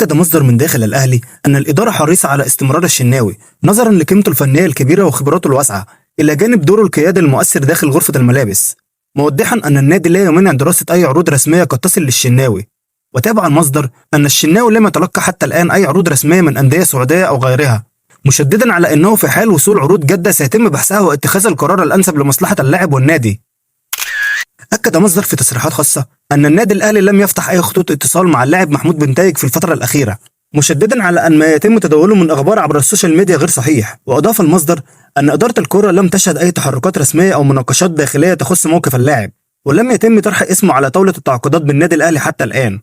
أكد مصدر من داخل الأهلي أن الإدارة حريصة على استمرار الشناوي نظرا لقيمته الفنية الكبيرة وخبراته الواسعة، إلى جانب دوره القيادي المؤثر داخل غرفة الملابس، موضحا أن النادي لا يمانع دراسة أي عروض رسمية قد تصل للشناوي. وتابع المصدر أن الشناوي لم يتلقى حتى الآن أي عروض رسمية من أندية سعودية أو غيرها، مشددا على أنه في حال وصول عروض جادة سيتم بحثها واتخاذ القرار الأنسب لمصلحة اللاعب والنادي. أكد مصدر في تصريحات خاصة أن النادي الأهلي لم يفتح أي خطوط اتصال مع اللاعب محمود بن تايج في الفترة الأخيرة، مشددا على أن ما يتم تداوله من أخبار عبر السوشيال ميديا غير صحيح. وأضاف المصدر أن إدارة الكرة لم تشهد أي تحركات رسمية أو مناقشات داخلية تخص موقف اللاعب، ولم يتم طرح اسمه على طاولة التعاقدات بالنادي الأهلي حتى الآن.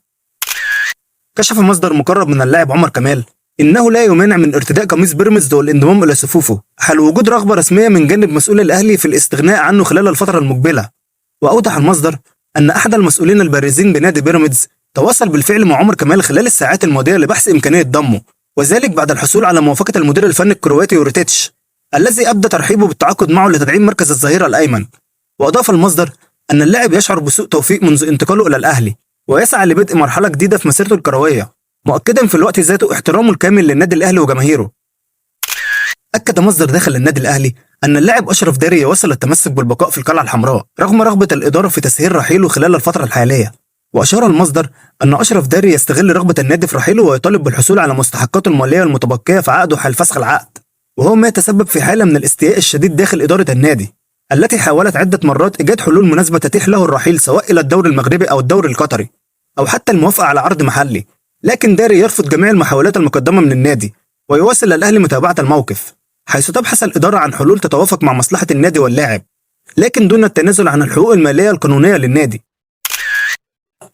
كشف مصدر مقرب من اللاعب عمر كمال إنه لا يمانع من ارتداء قميص بيراميدز والانضمام إلى صفوفه حال وجود رغبة رسمية من جانب مسؤول الأهلي في الاستغناء عنه خلال الفترة المقبلة. وأوضح المصدر أن أحد المسؤولين البارزين بنادي بيراميدز تواصل بالفعل مع عمر كمال خلال الساعات الماضية لبحث إمكانية ضمه، وذلك بعد الحصول على موافقة المدير الفني الكرواتي يوريتيتش الذي أبدى ترحيبه بالتعاقد معه لتدعيم مركز الظهير الأيمن. وأضاف المصدر أن اللاعب يشعر بسوء توفيق منذ انتقاله إلى الأهلي، ويسعى لبدء مرحلة جديدة في مسيرته الكروية، مؤكدا في الوقت ذاته احترامه الكامل للنادي الأهلي وجماهيره. أكد مصدر داخل النادي الأهلي أن اللاعب أشرف داري يواصل التمسك بالبقاء في القلعة الحمراء رغم رغبة الإدارة في تسهيل رحيله خلال الفترة الحالية. وأشار المصدر أن أشرف داري يستغل رغبة النادي في رحيله ويطالب بالحصول على مستحقاته المالية المتبقية في عقده حال فسخ العقد، وهو ما يتسبب في حالة من الاستياء الشديد داخل إدارة النادي التي حاولت عدة مرات إيجاد حلول مناسبة تتيح له الرحيل سواء إلى الدوري المغربي أو الدوري القطري أو حتى الموافقة على عرض محلي، لكن داري يرفض جميع المحاولات المقدمة من النادي، ويواصل الأهلي متابعة الموقف حيث تبحث الإدارة عن حلول تتوافق مع مصلحة النادي واللاعب، لكن دون التنازل عن الحقوق المالية القانونية للنادي.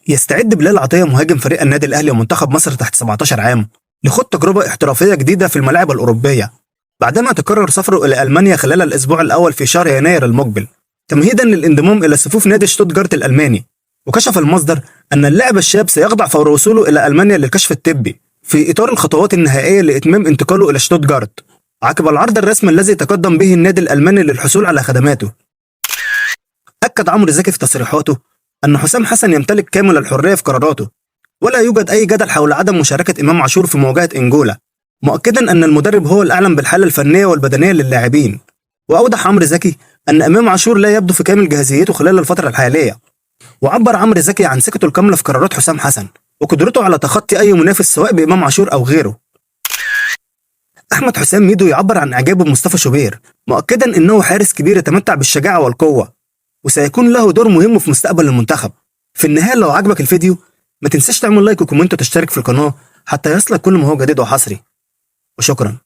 يستعد بلال عطية مهاجم فريق النادي الأهلي ومنتخب مصر تحت 17 عام لخوض تجربة احترافية جديدة في الملاعب الأوروبية بعدما تقرر سفره إلى ألمانيا خلال الأسبوع الأول في شهر يناير المقبل تمهيدا للانضمام إلى صفوف نادي شتوتغارت الألماني. وكشف المصدر أن اللاعب الشاب سيخضع فور وصوله إلى ألمانيا للكشف الطبي في إطار الخطوات النهائية لإتمام انتقاله إلى شتوتغارت عقب العرض الرسمي الذي تقدم به النادي الألماني للحصول على خدماته. أكد عمرو زكي في تصريحاته أن حسام حسن يمتلك كامل الحرية في قراراته ولا يوجد أي جدل حول عدم مشاركة إمام عاشور في مواجهة إنجولا، مؤكدا أن المدرب هو الأعلم بالحالة الفنية والبدنية للاعبين. وأوضح عمرو زكي أن إمام عاشور لا يبدو في كامل جاهزيته خلال الفترة الحالية، وعبر عمرو زكي عن ثقته الكاملة في قرارات حسام حسن وقدرته على تخطي أي منافس سواء بإمام عاشور أو غيره. أحمد حسام ميدو يعبر عن إعجابه بمصطفى شوبير، مؤكدا أنه حارس كبير يتمتع بالشجاعة والقوة وسيكون له دور مهم في مستقبل المنتخب. في النهاية لو عجبك الفيديو ما تنساش تعمل لايك وكومنت وتشترك في القناة حتى يصلك كل ما هو جديد وحصري، وشكرا.